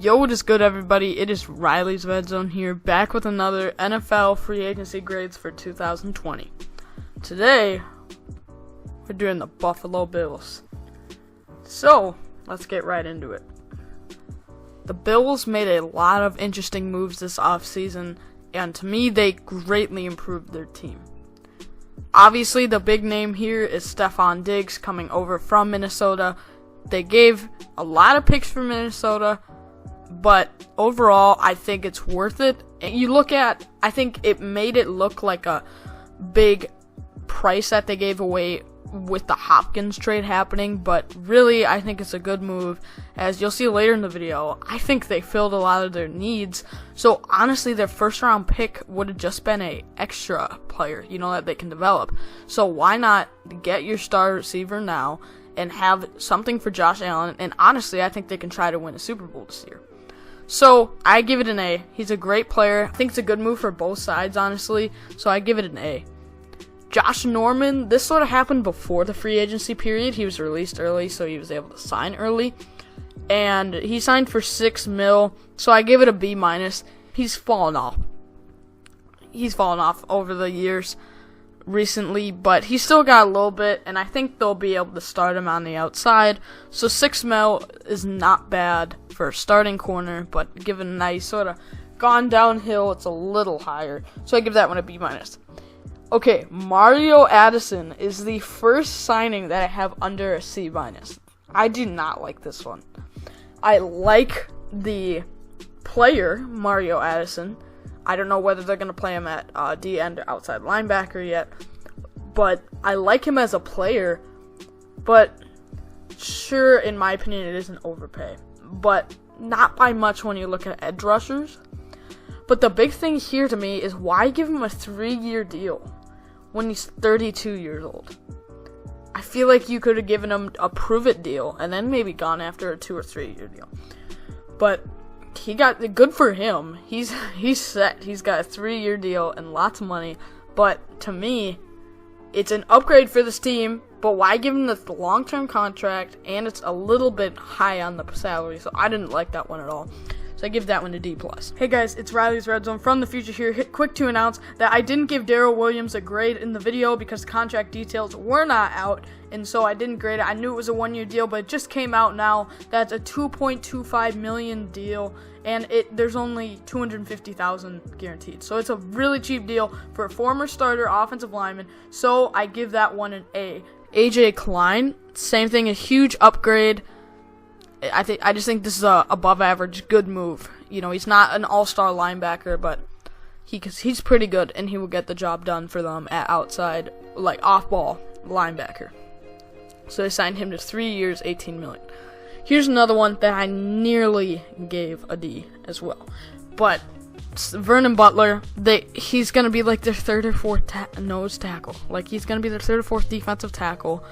Yo, what is good, everybody? It is Riley's Redzone here, back with another NFL free agency grades for 2020. Today, we're doing the Buffalo Bills. So, let's get right into it. The Bills made a lot of interesting moves this offseason, and to me, they greatly improved their team. Obviously, the big name here is Stefon Diggs coming over from Minnesota. They gave a lot of picks for Minnesota, but overall, I think it's worth it. I think it made it look like a big price that they gave away with the Hopkins trade happening, but really, I think it's a good move. As you'll see later in the video, I think they filled a lot of their needs. So honestly, their first round pick would have just been a extra player, that they can develop. So why not get your star receiver now and have something for Josh Allen? And honestly, I think they can try to win a Super Bowl this year. So I give it an A. He's a great player. I think it's a good move for both sides, honestly. So I give it an A. Josh Norman, this sort of happened before the free agency period. He was released early, so he was able to sign early. And he signed for $6 million, so I give it a B-. He's fallen off. He's fallen off over the years recently, but he's still got a little bit, and I think they'll be able to start him on the outside. So $6 million is not bad for a starting corner, but given a nice sort of gone downhill, it's a little higher. So I give that one a B-. Okay, Mario Addison is the first signing that I have under a C-. I do not like this one. I like the player, Mario Addison. I don't know whether they're going to play him at D-end or outside linebacker yet, but I like him as a player. But sure, in my opinion, it is an overpay, but not by much when you look at edge rushers. But the big thing here to me is why give him a 3-year deal when he's 32 years old? I feel like you could have given him a prove-it deal and then maybe gone after a 2 or 3 year deal. But he got good for him. He's set. He's got a 3-year deal and lots of money. But to me, it's an upgrade for this team. But why give him the long-term contract? And it's a little bit high on the salary, so I didn't like that one at all. So I give that one a D+. Hey guys, it's Riley's Redzone from the future here. Quick to announce that I didn't give Darrell Williams a grade in the video because contract details were not out, and so I didn't grade it. I knew it was a 1-year deal, but it just came out now. That's a $2.25 million deal, and there's only $250,000 guaranteed. So it's a really cheap deal for a former starter offensive lineman. So I give that one an A. AJ Klein, same thing, a huge upgrade. I just think this is a above average good move. He's not an all-star linebacker, but he's pretty good, and he will get the job done for them at outside, like off-ball linebacker. So they signed him to 3 years, $18 million. Here's another one that I nearly gave a D as well. But Vernon Butler, he's going to be like their third or fourth nose tackle. Like, he's going to be their third or fourth defensive tackle.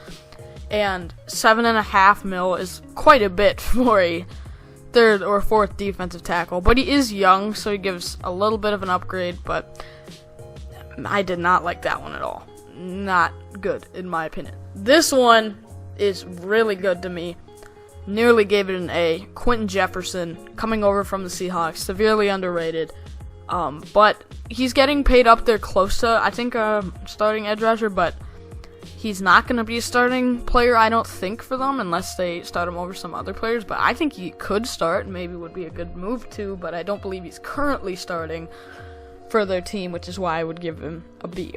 And $7.5 million is quite a bit for a third or fourth defensive tackle. But he is young, so he gives a little bit of an upgrade. But I did not like that one at all. Not good, in my opinion. This one is really good to me. Nearly gave it an A. Quentin Jefferson, coming over from the Seahawks, severely underrated. But he's getting paid up there close to, I think, starting edge rusher, but he's not going to be a starting player, I don't think, for them, unless they start him over some other players. But I think he could start, maybe would be a good move too, but I don't believe he's currently starting for their team, which is why I would give him a B.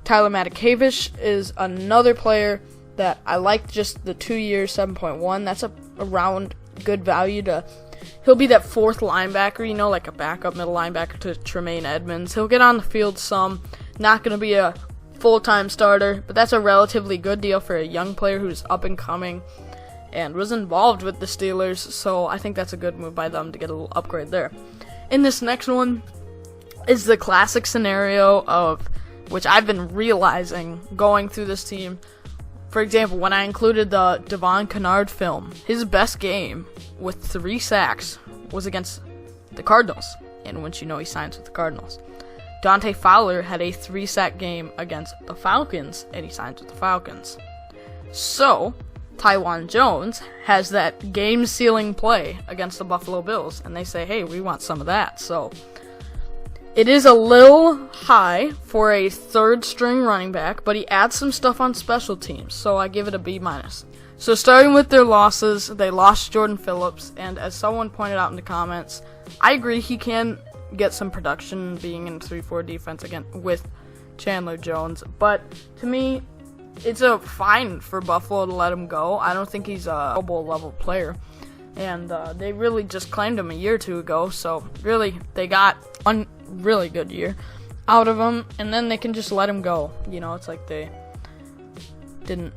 Tyler Matakevich is another player that I like, just the 2 years, 7.1. That's around good value he'll be that fourth linebacker, like a backup middle linebacker to Tremaine Edmonds. He'll get on the field some, not going to be a full-time starter, but that's a relatively good deal for a young player who's up and coming and was involved with the Steelers, so I think that's a good move by them to get a little upgrade there. In this next one is the classic scenario of which I've been realizing going through this team. For example, when I included the Devon Kennard film, his best game with 3 sacks was against the Cardinals, and once he signs with the Cardinals. Dante Fowler had a 3-sack game against the Falcons, and he signs with the Falcons. So, Taiwan Jones has that game-sealing play against the Buffalo Bills, and they say, hey, we want some of that. So it is a little high for a third-string running back, but he adds some stuff on special teams, so I give it a B-. So starting with their losses, they lost Jordan Phillips, and as someone pointed out in the comments, I agree he can get some production being in 3-4 defense again with Chandler Jones, but to me, it's a fine for Buffalo to let him go. I don't think he's a Pro Bowl level player, and they really just claimed him a year or two ago, so really they got one really good year out of him, and then they can just let him go. You know, it's like they didn't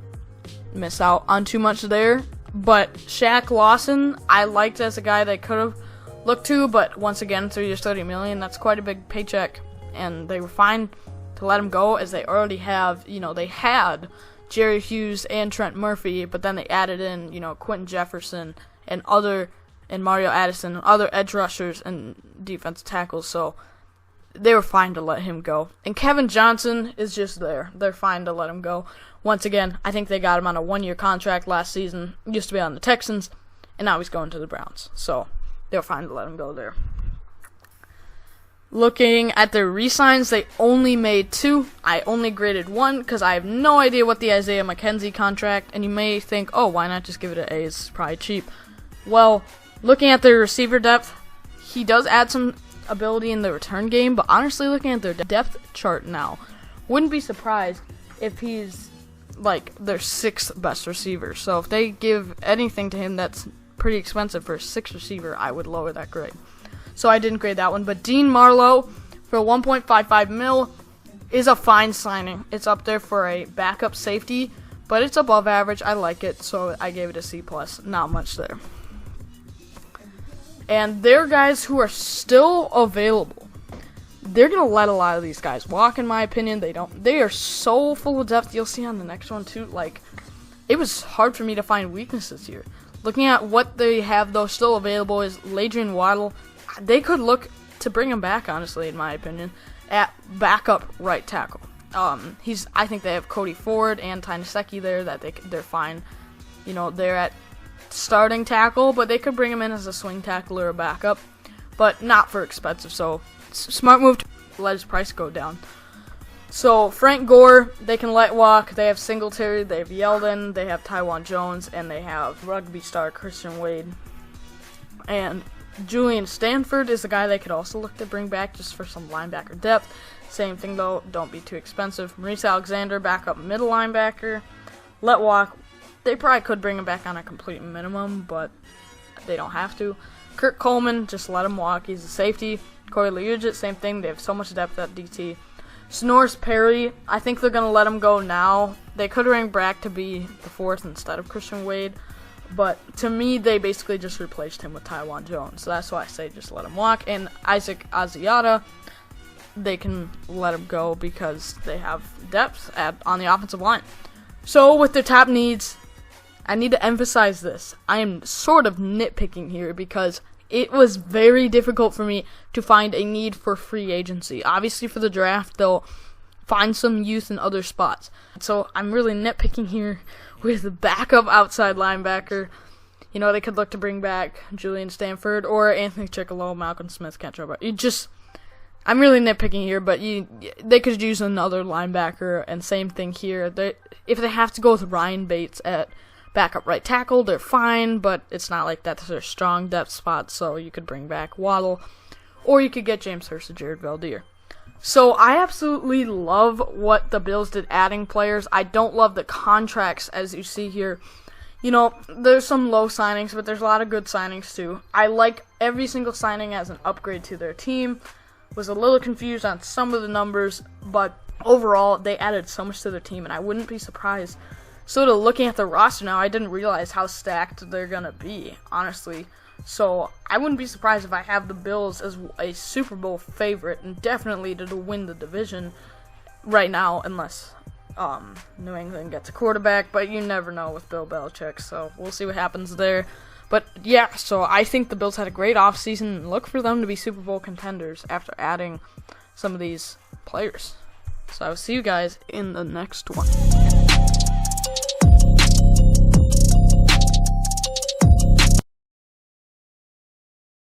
miss out on too much there. But Shaq Lawson, I liked as a guy they could have looked to, but once again, 3 years, $30 million, that's quite a big paycheck, and they were fine to let him go, as they already have, you know, they had Jerry Hughes and Trent Murphy, but then they added in, you know, Quentin Jefferson and Mario Addison and other edge rushers and defensive tackles, so they were fine to let him go. And Kevin Johnson is just there. They're fine to let him go. Once again, I think they got him on a 1-year contract last season, used to be on the Texans, and now he's going to the Browns, so they were fine to let him go there. Looking at their re-signs, they only made 2. I only graded 1 because I have no idea what the Isaiah McKenzie contract, and you may think, oh, why not just give it an A? It's probably cheap. Well, looking at their receiver depth, he does add some ability in the return game, but honestly, looking at their depth chart now, wouldn't be surprised if he's like their 6th best receiver. So if they give anything to him that's pretty expensive for a 6th receiver, I would lower that grade. So I didn't grade that one. But Dean Marlowe, for $1.55 million, is a fine signing. It's up there for a backup safety, but it's above average. I like it, so I gave it a C+. Not much there. And they're guys who are still available. They're going to let a lot of these guys walk, in my opinion. They are so full of depth. You'll see on the next one, too. Like, it was hard for me to find weaknesses here. Looking at what they have, though, still available is Ladrian Waddle. They could look to bring him back, honestly, in my opinion, at backup right tackle. I think they have Cody Ford and Ty Nsekhe there that they're fine. You know, they're at starting tackle, but they could bring him in as a swing tackle or a backup, but not for expensive. So smart move to let his price go down. So Frank Gore, they can let walk. They have Singletary, they have Yeldon, they have Taiwan Jones, and they have rugby star Christian Wade. And Julian Stanford is a guy they could also look to bring back just for some linebacker depth. Same thing though, don't be too expensive. Maurice Alexander, backup middle linebacker. Let walk. They probably could bring him back on a complete minimum, but they don't have to. Kurt Coleman, just let him walk. He's a safety. Corey Liuget, same thing. They have so much depth at DT. Snorris Perry, I think they're going to let him go now. They could bring back to be the 4th instead of Christian Wade. But to me, they basically just replaced him with Taiwan Jones. So that's why I say just let him walk. And Isaac Asiata, they can let him go because they have depth on the offensive line. So with their top needs, I need to emphasize this. I am sort of nitpicking here because it was very difficult for me to find a need for free agency. Obviously for the draft, they'll find some youth in other spots. So I'm really nitpicking here with the backup outside linebacker. You know, they could look to bring back Julian Stanford or Anthony Chickalow, Malcolm Smith, can't trouble. I'm really nitpicking here, but they could use another linebacker, and same thing here. If they have to go with Ryan Bates at backup right tackle, they're fine, but it's not like that's their strong depth spot, so you could bring back Waddle, or you could get James Hurst or Jared Valdir. So I absolutely love what the Bills did adding players. I don't love the contracts, as you see here. You know, there's some low signings, but there's a lot of good signings too. I like every single signing as an upgrade to their team. Was a little confused on some of the numbers, but overall, they added so much to their team, and I wouldn't be surprised. Sort of looking at the roster now, I didn't realize how stacked they're going to be, honestly. So I wouldn't be surprised if I have the Bills as a Super Bowl favorite and definitely to win the division right now, unless New England gets a quarterback. But you never know with Bill Belichick, so we'll see what happens there. But yeah, so I think the Bills had a great offseason, and look for them to be Super Bowl contenders after adding some of these players. So I will see you guys in the next one.